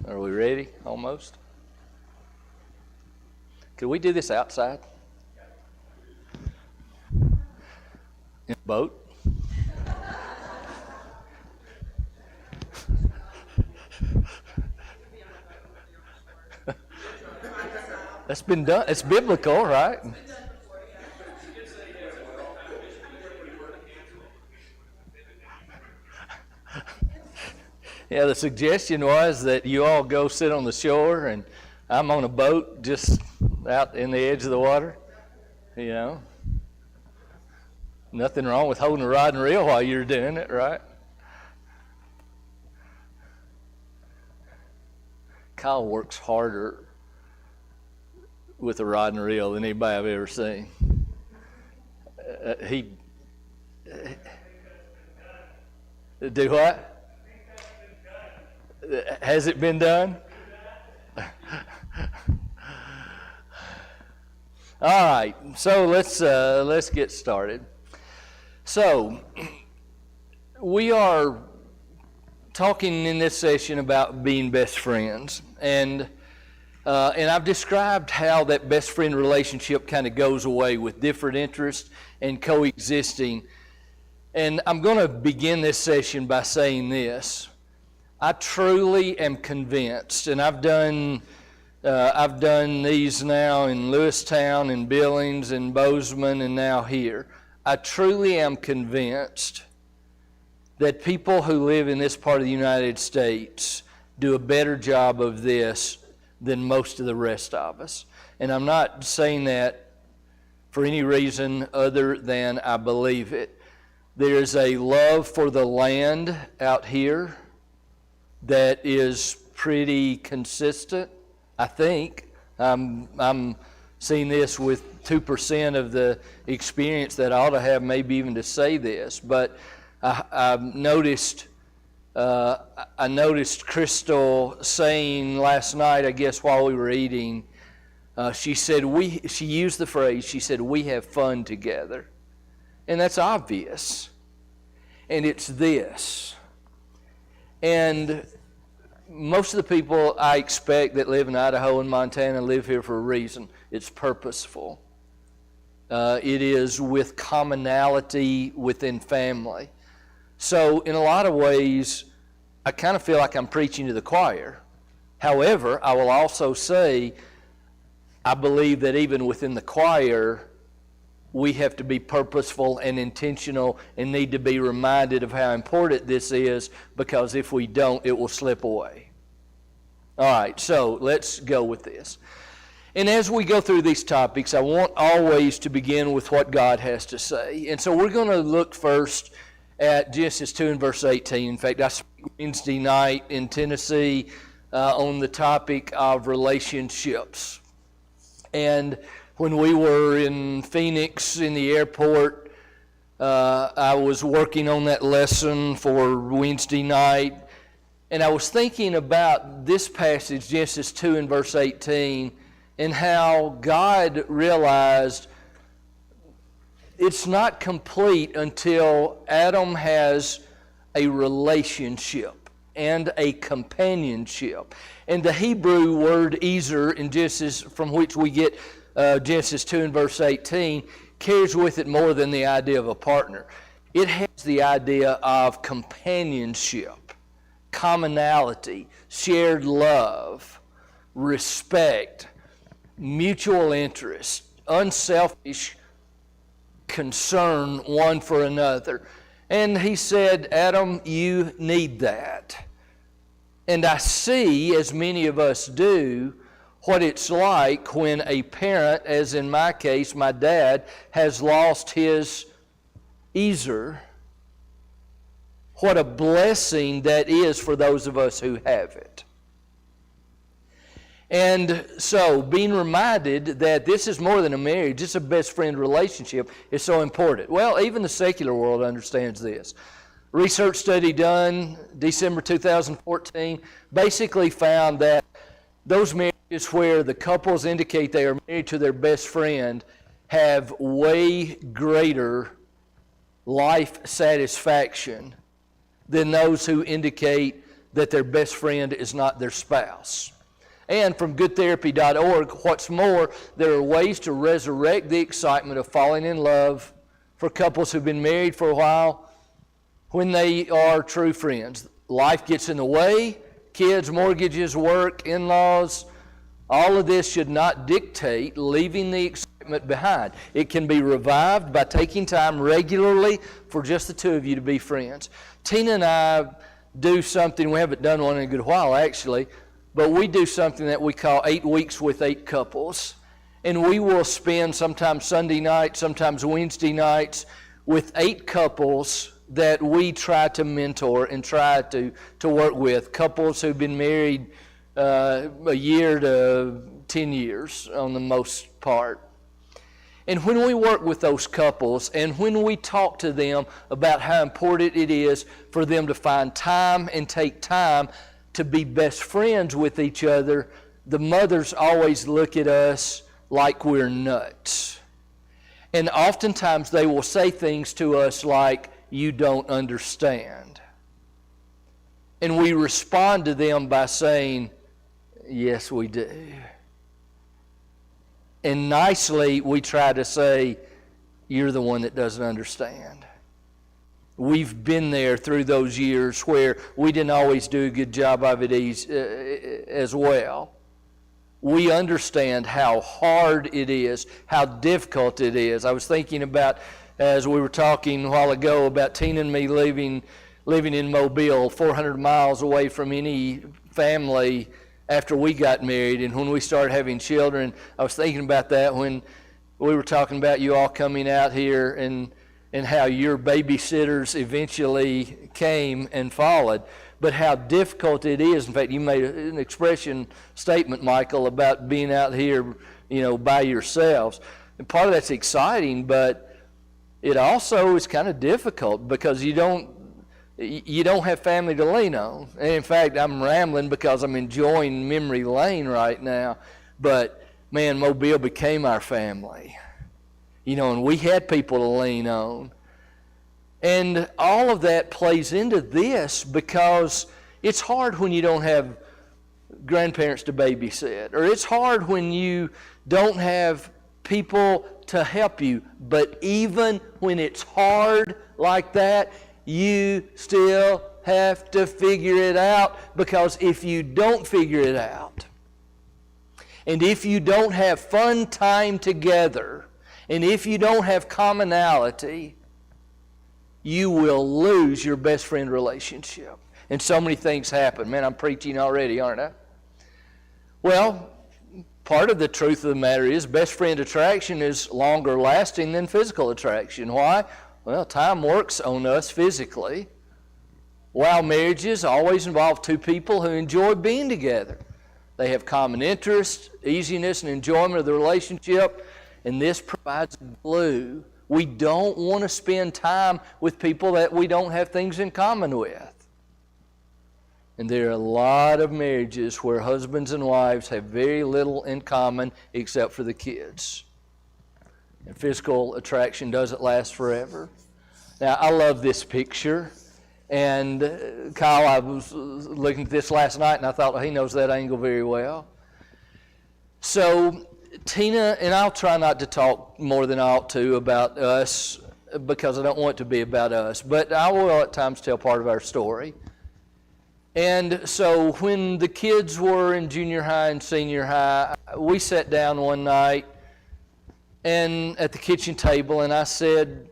Are we ready? Almost. Could we do this outside? In a boat? That's been done. It's biblical, right? Yeah, the suggestion was that you all go sit on the shore and I'm on a boat just out in the edge of the water. You know, nothing wrong with holding a rod and reel while you're doing it, right? Kyle works harder with a rod and reel than anybody I've ever seen. He do what? Has it been done? All right, so let's get started. So we are talking in this session about being best friends, and I've described how that best friend relationship kind of goes away with different interests and coexisting. And I'm going to begin this session by saying this. I truly am convinced, and I've done these now in Lewistown, in Billings, in Bozeman, and now here. I truly am convinced that people who live in this part of the United States do a better job of this than most of the rest of us. And I'm not saying that for any reason other than I believe it. There's a love for the land out here that is pretty consistent, I think. I'm seeing this with 2% of the experience that I ought to have, maybe even to say this. But I noticed Crystal saying last night, I guess while we were eating, she used the phrase, she said, "We have fun together." And that's obvious. And it's this. And most of the people I expect that live in Idaho and Montana live here for a reason. It's purposeful. It is with commonality within family. So in a lot of ways, I kind of feel like I'm preaching to the choir. However, I will also say, I believe that even within the choir, we have to be purposeful and intentional and need to be reminded of how important this is, because if we don't, it will slip away. All right, so let's go with this. And as we go through these topics, I want always to begin with what God has to say. And so we're going to look first at Genesis 2 and verse 18. In fact, I spoke Wednesday night in Tennessee on the topic of relationships. And when we were in Phoenix in the airport, I was working on that lesson for Wednesday night, and I was thinking about this passage, Genesis 2 and verse 18, and how God realized it's not complete until Adam has a relationship and a companionship. And the Hebrew word ezer in Genesis, from which we get Genesis 2 and verse 18, carries with it more than the idea of a partner. It has the idea of companionship, commonality, shared love, respect, mutual interest, unselfish concern one for another. And he said, Adam, you need that. And I see, as many of us do, what it's like when a parent, as in my case, my dad, has lost his ezer. What a blessing that is for those of us who have it. And so, being reminded that this is more than a marriage, it's a best friend relationship, is so important. Well, even the secular world understands this. Research study done December 2014 basically found that those marriages where the couples indicate they are married to their best friend have way greater life satisfaction than those who indicate that their best friend is not their spouse. And from goodtherapy.org, what's more, there are ways to resurrect the excitement of falling in love for couples who've been married for a while when they are true friends. Life gets in the way, kids, mortgages, work, in-laws. All of this should not dictate leaving the excitement behind. It can be revived by taking time regularly for just the two of you to be friends. Tina and I do something, we haven't done one in a good while actually, but we do something that we call 8 weeks with 8 couples. And we will spend sometimes Sunday nights, sometimes Wednesday nights with 8 couples that we try to mentor and try to work with. Couples who've been married a year to 10 years on the most part. And when we work with those couples and when we talk to them about how important it is for them to find time and take time to be best friends with each other, the mothers always look at us like we're nuts. And oftentimes they will say things to us like, "You don't understand." And we respond to them by saying, "Yes, we do." And nicely we try to say, "You're the one that doesn't understand." We've been there through those years where we didn't always do a good job of it as well. We understand how hard it is, how difficult it is. I was thinking about, as we were talking a while ago, about Tina and me living in Mobile, 400 miles away from any family after we got married and when we started having children. I was thinking about that when we were talking about you all coming out here and how your babysitters eventually came and followed. But how difficult it is. In fact, you made an statement, Michael, about being out here, by yourselves. And part of that's exciting, but it also is kind of difficult because you don't have family to lean on. And in fact, I'm rambling because I'm enjoying memory lane right now. But man, Mobile became our family. And we had people to lean on. And all of that plays into this because it's hard when you don't have grandparents to babysit, or it's hard when you don't have people to help you. But even when it's hard like that, you still have to figure it out, because if you don't figure it out, and if you don't have fun time together, and if you don't have commonality, you will lose your best friend relationship. And so many things happen. Man, I'm preaching already, aren't I? Well, part of the truth of the matter is best friend attraction is longer lasting than physical attraction. Why? Well, time works on us physically, while marriages always involve two people who enjoy being together. They have common interests, easiness, and enjoyment of the relationship, and this provides glue. We don't want to spend time with people that we don't have things in common with. And there are a lot of marriages where husbands and wives have very little in common except for the kids. And physical attraction doesn't last forever. Now, I love this picture. And Kyle, I was looking at this last night and I thought, he knows that angle very well. So Tina, and I'll try not to talk more than I ought to about us because I don't want it to be about us, but I will at times tell part of our story. And so when the kids were in junior high and senior high, we sat down one night and at the kitchen table and I said,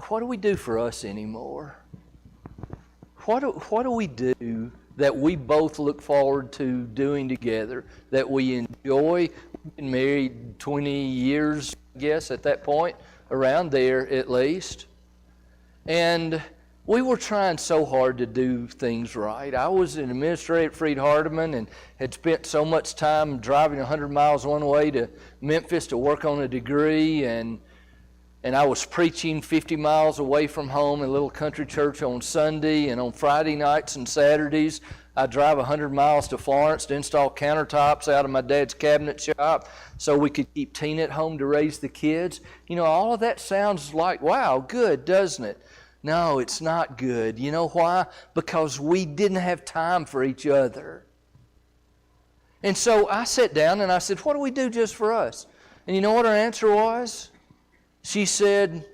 what do we do for us anymore? What do we do that we both look forward to doing together, that we enjoy? We've been married 20 years, I guess, at that point, around there at least. And we were trying so hard to do things right. I was an administrator at Freed-Hardeman and had spent so much time driving 100 miles one way to Memphis to work on a degree, and I was preaching 50 miles away from home in a little country church on Sunday, and on Friday nights and Saturdays, I drive 100 miles to Florence to install countertops out of my dad's cabinet shop so we could keep Tina at home to raise the kids. All of that sounds like, wow, good, doesn't it? No, it's not good. You know why? Because we didn't have time for each other. And so I sat down and I said, what do we do just for us? And you know what her answer was? She said,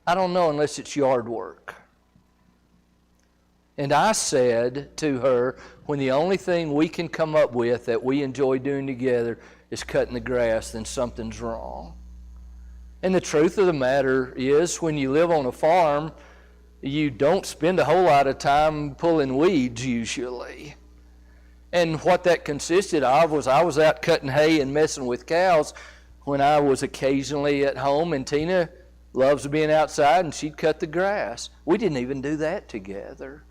I don't know unless it's yard work. And I said to her, when the only thing we can come up with that we enjoy doing together is cutting the grass, then something's wrong. And the truth of the matter is, when you live on a farm, you don't spend a whole lot of time pulling weeds usually. And what that consisted of was I was out cutting hay and messing with cows when I was occasionally at home, and Tina loves being outside and she'd cut the grass. We didn't even do that together.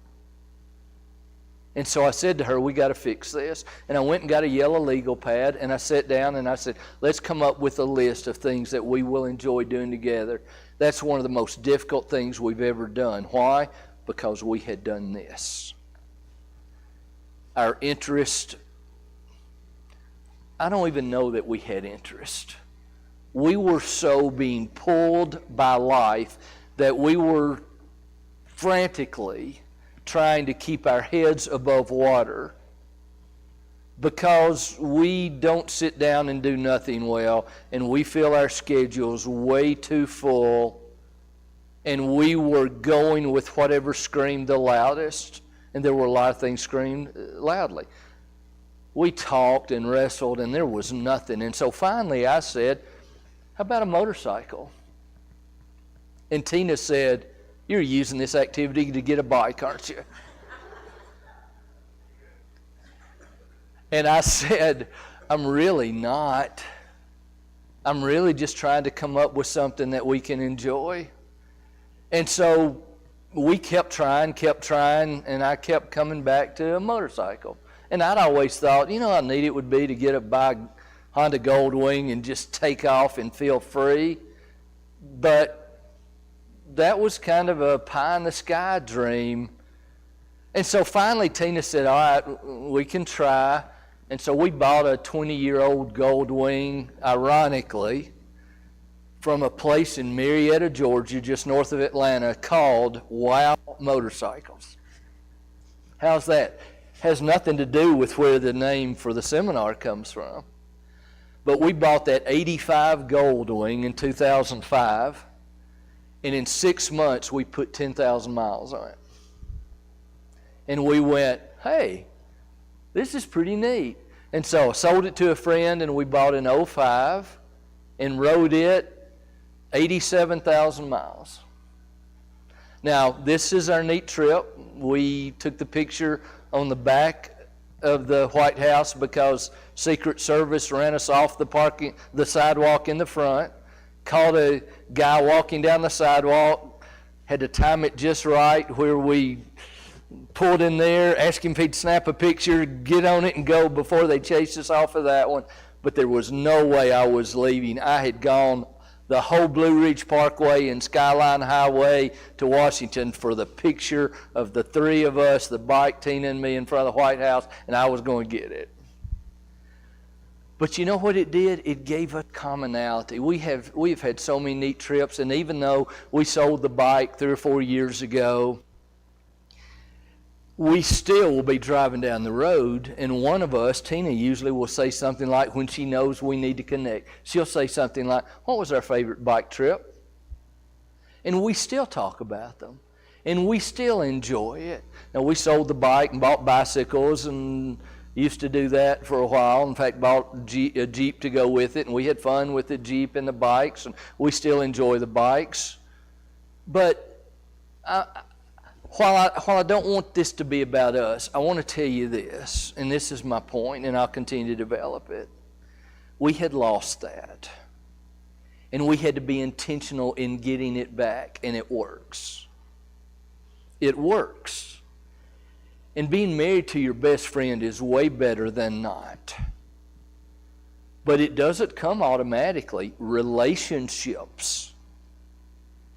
And so I said to her, we got to fix this. And I went and got a yellow legal pad, and I sat down and I said, let's come up with a list of things that we will enjoy doing together. That's one of the most difficult things we've ever done. Why? Because we had done this. Our interest, I don't even know that we had interest. We were so being pulled by life that we were frantically trying to keep our heads above water because we don't sit down and do nothing well, and we feel our schedules way too full, and we were going with whatever screamed the loudest, and there were a lot of things screamed loudly. We talked and wrestled, and there was nothing. And so finally I said, how about a motorcycle? And Tina said, you're using this activity to get a bike, aren't you? And I said, I'm really not. I'm really just trying to come up with something that we can enjoy. And so we kept trying, and I kept coming back to a motorcycle. And I'd always thought, you know how neat it would be to get a bike, Honda Goldwing, and just take off and feel free. But that was kind of a pie-in-the-sky dream. And so finally Tina said, all right, we can try. And so we bought a 20-year-old Goldwing, ironically, from a place in Marietta, Georgia, just north of Atlanta, called Wow Motorcycles. How's that? Has nothing to do with where the name for the seminar comes from. But we bought that 85 Goldwing in 2005. And in 6 months, we put 10,000 miles on it. And we went, hey, this is pretty neat. And so I sold it to a friend, and we bought an 05 and rode it 87,000 miles. Now, this is our neat trip. We took the picture on the back of the White House because Secret Service ran us off the sidewalk in the front. Caught a guy walking down the sidewalk, had to time it just right where we pulled in there, asked him if he'd snap a picture, get on it and go before they chased us off of that one. But there was no way I was leaving. I had gone the whole Blue Ridge Parkway and Skyline Highway to Washington for the picture of the three of us, the bike, Tina and me, in front of the White House, and I was going to get it. But you know what it did? It gave us commonality. We have had so many neat trips, and even though we sold the bike 3 or 4 years ago, we still will be driving down the road, and one of us, Tina, usually will say something like, when she knows we need to connect, she'll say something like, what was our favorite bike trip? And we still talk about them, and we still enjoy it. Now, we sold the bike and bought bicycles and used to do that for a while. In fact, bought a Jeep to go with it, and we had fun with the Jeep and the bikes, and we still enjoy the bikes. But while I don't want this to be about us, I want to tell you this, and this is my point, and I'll continue to develop it. We had lost that, and we had to be intentional in getting it back, and it works. It works. And being married to your best friend is way better than not. But it doesn't come automatically. Relationships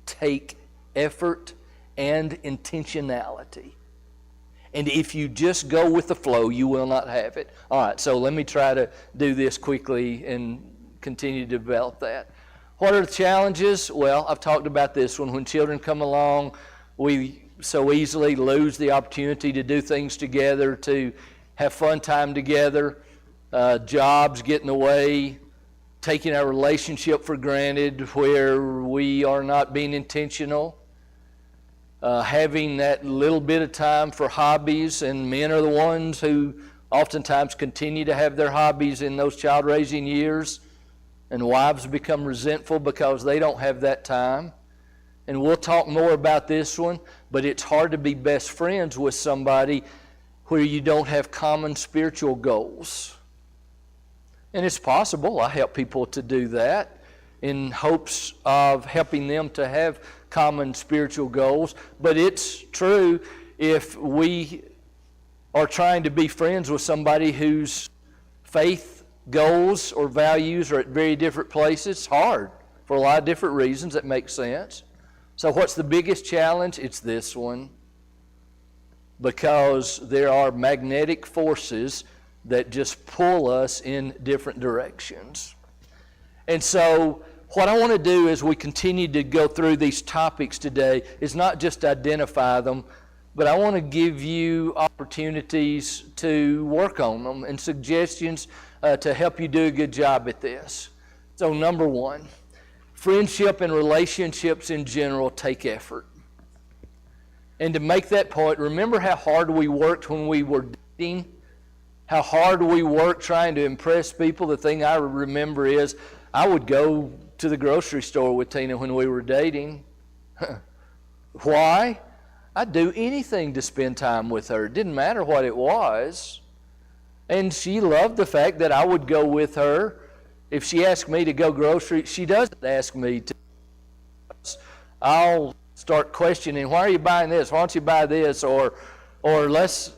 take effort and intentionality. And if you just go with the flow, you will not have it. All right, so let me try to do this quickly and continue to develop that. What are the challenges? Well, I've talked about this one. When children come along, we so easily lose the opportunity to do things together, to have fun time together. Jobs get in the way, taking our relationship for granted where we are not being intentional. Having that little bit of time for hobbies, and men are the ones who oftentimes continue to have their hobbies in those child-raising years, and wives become resentful because they don't have that time. And we'll talk more about this one, but it's hard to be best friends with somebody where you don't have common spiritual goals. And it's possible. I help people to do that in hopes of helping them to have common spiritual goals. But it's true, if we are trying to be friends with somebody whose faith goals or values are at very different places, it's hard for a lot of different reasons. That makes sense. So what's the biggest challenge? It's this one. Because there are magnetic forces that just pull us in different directions. And so what I want to do as we continue to go through these topics today is not just identify them, but I want to give you opportunities to work on them and suggestions to help you do a good job at this. So number one, friendship and relationships in general take effort. And to make that point, remember how hard we worked when we were dating? How hard we worked trying to impress people? The thing I remember is I would go to the grocery store with Tina when we were dating. Why? I'd do anything to spend time with her. It didn't matter what it was. And she loved the fact that I would go with her. If she asked me to go grocery, she doesn't ask me to. I'll start questioning, why are you buying this? Why don't you buy this? Or let's,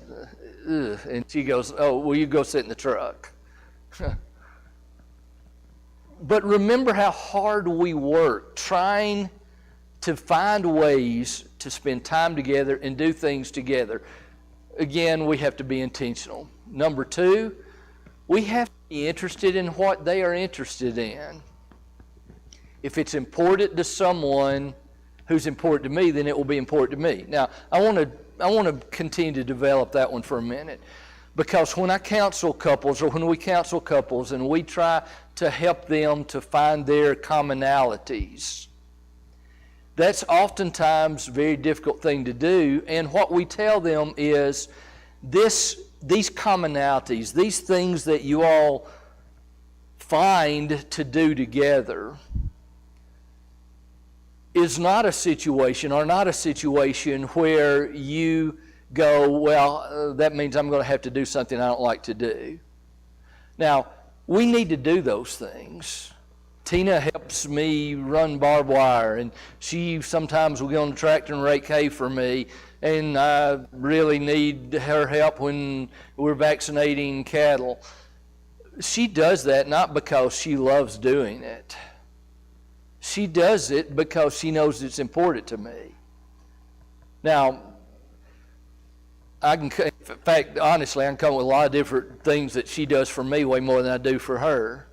and she goes, oh, well, you go sit in the truck. But remember how hard we work trying to find ways to spend time together and do things together. Again, we have to be intentional. Number two, we have to be interested in what they are interested in. If it's important to someone who's important to me, then it will be important to me. Now, I want to continue to develop that one for a minute, because when I counsel couples, or when we counsel couples and we try to help them to find their commonalities, that's oftentimes a very difficult thing to do. And what we tell them is these commonalities, these things that you all find to do together, is not a situation where you go, well, that means I'm going to have to do something I don't like to do. Now, we need to do those things. Tina helps me run barbed wire, and she sometimes will get on the tractor and rake hay for me, and I really need her help when we're vaccinating cattle. She does that not because she loves doing it. She does it because she knows it's important to me. Now, in fact, honestly, I can come up with a lot of different things that she does for me way more than I do for her,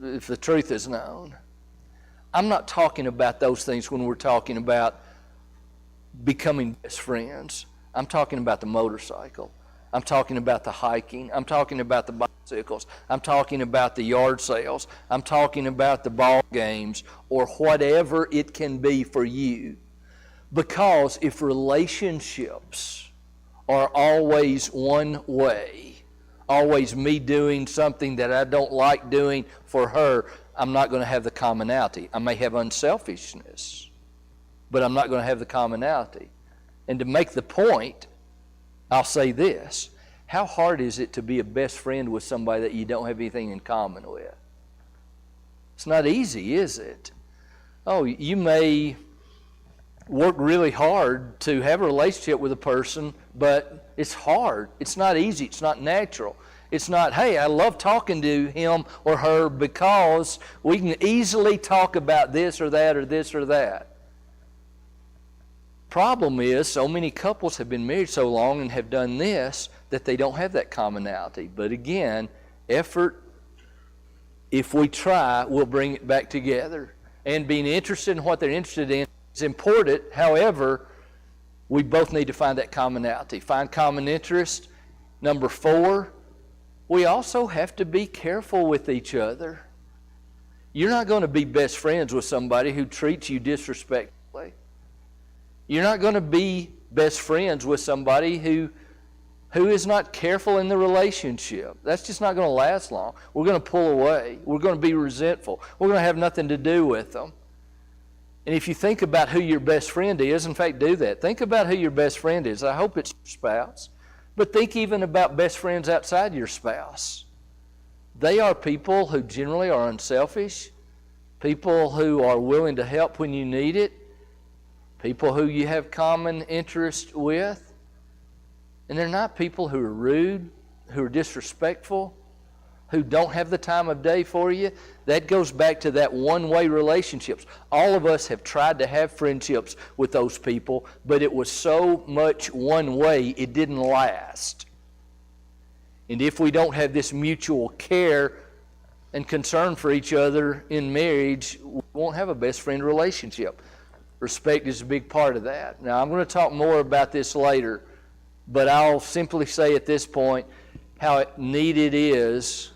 if the truth is known. I'm not talking about those things when we're talking about becoming best friends. I'm talking about the motorcycle. I'm talking about the hiking. I'm talking about the bicycles. I'm talking about the yard sales. I'm talking about the ball games, or whatever it can be for you. Because if relationships are always one way, always me doing something that I don't like doing for her, I'm not going to have the commonality. I may have unselfishness, but I'm not going to have the commonality. And to make the point, I'll say this: how hard is it to be a best friend with somebody that you don't have anything in common with? It's not easy, is it? Oh, you may work really hard to have a relationship with a person, but it's hard. It's not easy. It's not natural. It's not, hey, I love talking to him or her because we can easily talk about this or that or this or that. Problem is, so many couples have been married so long and have done this that they don't have that commonality. But again, effort if we try, we'll bring it back together. And being interested in what they're interested in is important. However, we both need to find that commonality, find common interest. Number 4, we also have to be careful with each other. You're not going to be best friends with somebody who treats you disrespectfully. You're not going to be best friends with somebody who is not careful in the relationship. That's just not going to last long. We're going to pull away. We're going to be resentful. We're going to have nothing to do with them. And if you think about who your best friend is, in fact, do that. Think about who your best friend is. I hope it's your spouse. But think even about best friends outside your spouse. They are people who generally are unselfish, people who are willing to help when you need it, people who you have common interest with. And they're not people who are rude, who are disrespectful, who don't have the time of day for you. That goes back to that one-way relationships. All of us have tried to have friendships with those people, but it was so much one way it didn't last. And if we don't have this mutual care and concern for each other in marriage, we won't have a best friend relationship. Respect is a big part of that. Now, I'm going to talk more about this later, but I'll simply say at this point how neat it is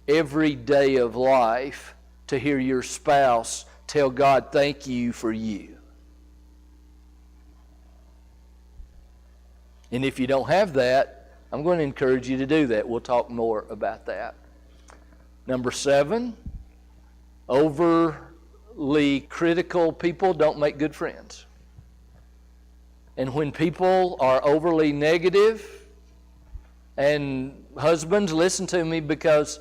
every day of life to hear your spouse tell God, thank you for you. And if you don't have that, I'm going to encourage you to do that. We'll talk more about that. Number 7, overly critical people don't make good friends. And when people are overly negative, and husbands, listen to me, because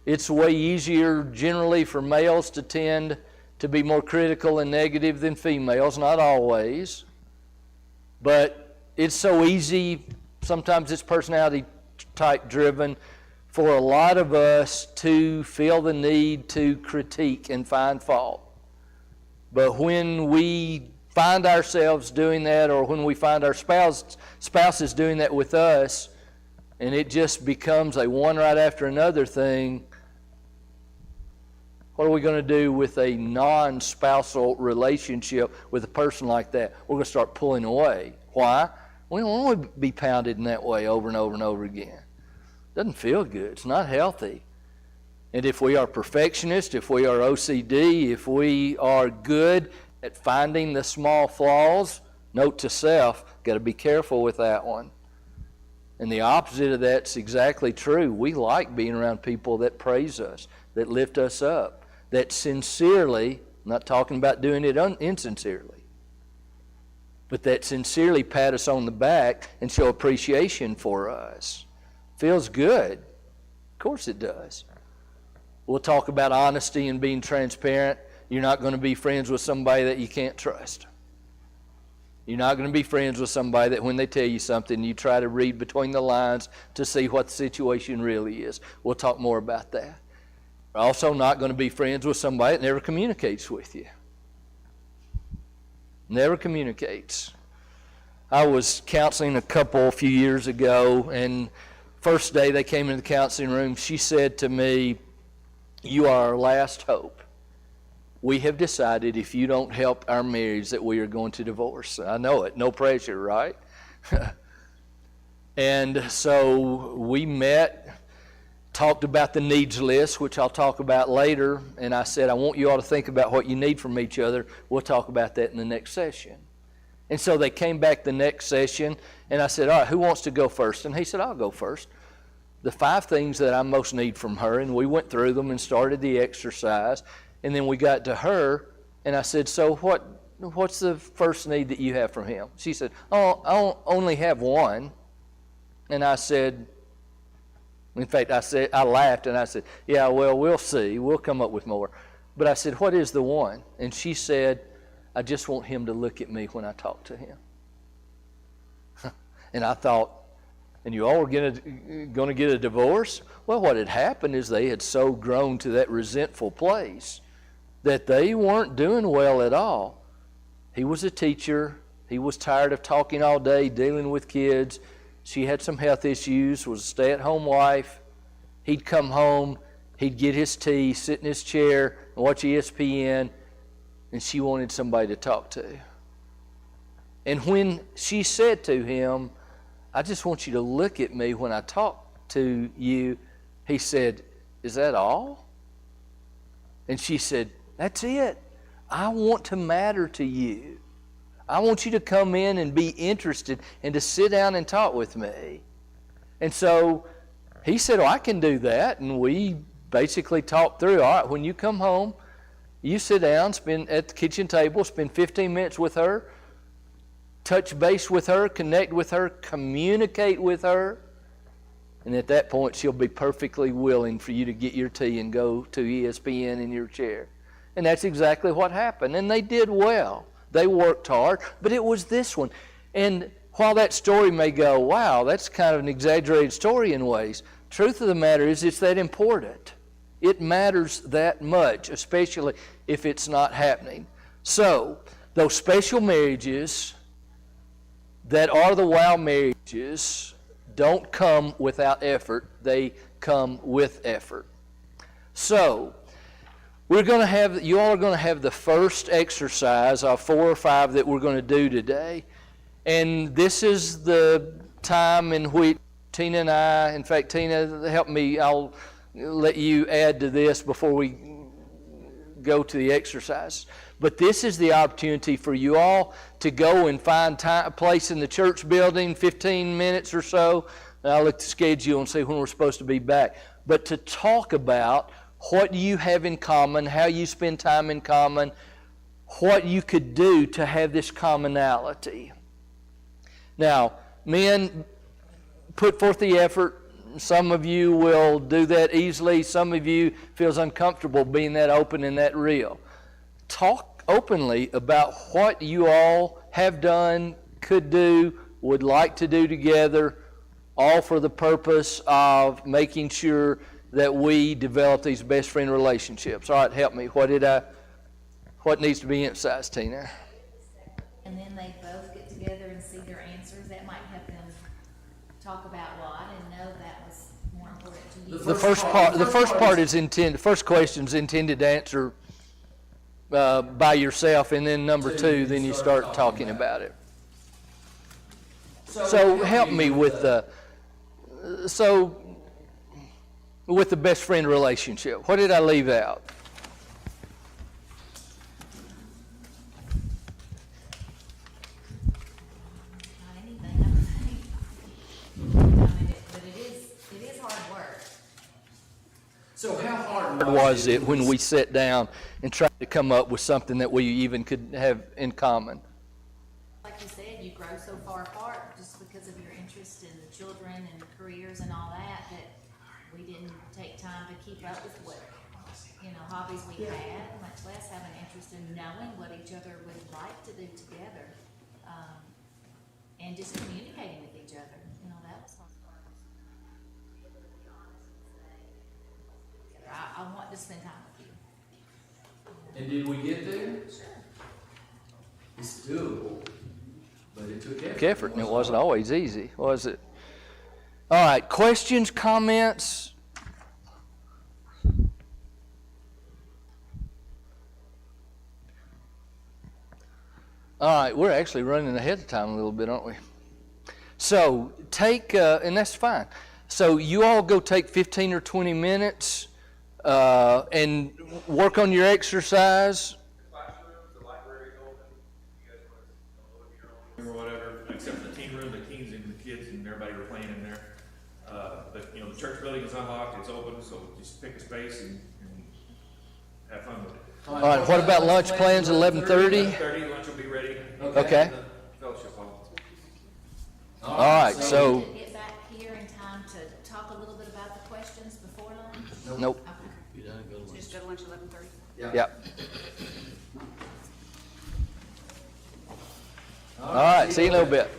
it's way easier generally for males to tend to be more critical and negative than females, not always. But it's so easy, sometimes it's personality type driven, for a lot of us to feel the need to critique and find fault. But when we find ourselves doing that, or when we find our spouses doing that with us, and it just becomes a one right after another thing, what are we going to do with a non-spousal relationship with a person like that? We're going to start pulling away. Why? We don't want to be pounded in that way over and over and over again. It doesn't feel good. It's not healthy. And if we are perfectionists, if we are OCD, if we are good at finding the small flaws, note to self, got to be careful with that one. And the opposite of that's exactly true. We like being around people that praise us, that lift us up, that sincerely, I'm not talking about doing it insincerely, but that sincerely pat us on the back and show appreciation for us. Feels good. Of course it does. We'll talk about honesty and being transparent. You're not going to be friends with somebody that you can't trust. You're not going to be friends with somebody that when they tell you something, you try to read between the lines to see what the situation really is. We'll talk more about that. You're also not going to be friends with somebody that never communicates with you. Never communicates. I was counseling a couple a few years ago, and first day they came into the counseling room, she said to me, "You are our last hope. We have decided if you don't help our marriage that we are going to divorce." I know it. No pressure, right? And so we met, talked about the needs list, which I'll talk about later. And I said, I want you all to think about what you need from each other. We'll talk about that in the next session. And so they came back the next session, and I said, all right, who wants to go first? And he said, I'll go first. The 5 things that I most need from her, and we went through them and started the exercise. And then we got to her, and I said, so what's the first need that you have from him? She said, oh, I only have one. And I said, in fact, I laughed, and I said, yeah, well, we'll see. We'll come up with more. But I said, what is the one? And she said, I just want him to look at me when I talk to him. And I thought, and you all were going to get a divorce? Well, what had happened is they had so grown to that resentful place that they weren't doing well at all. He was a teacher. He was tired of talking all day, dealing with kids. She had some health issues, was a stay-at-home wife. He'd come home, He'd get his tea, sit in his chair, and watch ESPN, and she wanted somebody to talk to. And when she said to him, I just want you to look at me when I talk to you, he said, is that all? And she said, that's it. I want to matter to you. I want you to come in and be interested and to sit down and talk with me. And so he said, I can do that. And we basically talked through, all right, when you come home, you sit down, spend at the kitchen table, spend 15 minutes with her, touch base with her, connect with her, communicate with her. And at that point, she'll be perfectly willing for you to get your tea and go to ESPN in your chair. And that's exactly what happened. And they did well. They worked hard, but it was this one. And while that story may go, wow, that's kind of an exaggerated story in ways, truth of the matter is it's that important. It matters that much, especially if it's not happening. So, those special marriages that are the wow marriages don't come without effort. They come with effort. So, you all are going to have the first exercise of 4 or 5 that we're going to do today. And this is the time in which Tina and I, in fact, Tina, help me, I'll let you add to this before we go to the exercise. But this is the opportunity for you all to go and find a place in the church building, 15 minutes or so. And I'll look at the schedule and see when we're supposed to be back. But to talk about what you have in common, how you spend time in common, what you could do to have this commonality. Now, men, put forth the effort. Some of you will do that easily. Some of you feels uncomfortable being that open and that real. Talk openly about what you all have done, could do, would like to do together, all for the purpose of making sure that we develop these best friend relationships. All right, help me. What needs to be emphasized, Tina? And then they both get together and see their answers. That might help them talk about, well, I didn't know that was more important to you. The first question is intended to answer by yourself, and then number 2, then you start talking about it. So help me with the best friend relationship. What did I leave out? Not anything, I think. But it is hard work. So how hard was it when we sat down and tried to come up with something that we even could have in common? Like you said, you grow so far apart just because of your interest in the children and the careers and all that we didn't take time to keep up with what, hobbies we had, much less have an interest in knowing what each other would like to do together, and just communicating with each other. That was hard. I want to spend time with you. And did we get there? Sure. It's doable, but it took effort, and it wasn't always easy, was it? All right, questions, comments? All right, we're actually running ahead of time a little bit, aren't we? So take, and that's fine. So you all go take 15 or 20 minutes and work on your exercise. The library's open. You guys want to look at your own or whatever, except for the teen room. The teens and the kids and everybody were playing in there. But the church building is unlocked. It's open, so just pick a space and have fun with it. All right, what about lunch plans, 11:30? 11:30, lunch will be ready. Okay. Fellowship hall. All right, so. To get back here in time to talk a little bit about the questions before lunch? Nope. Okay. Just go to lunch 11:30? Yep. All right, see you in a little bit.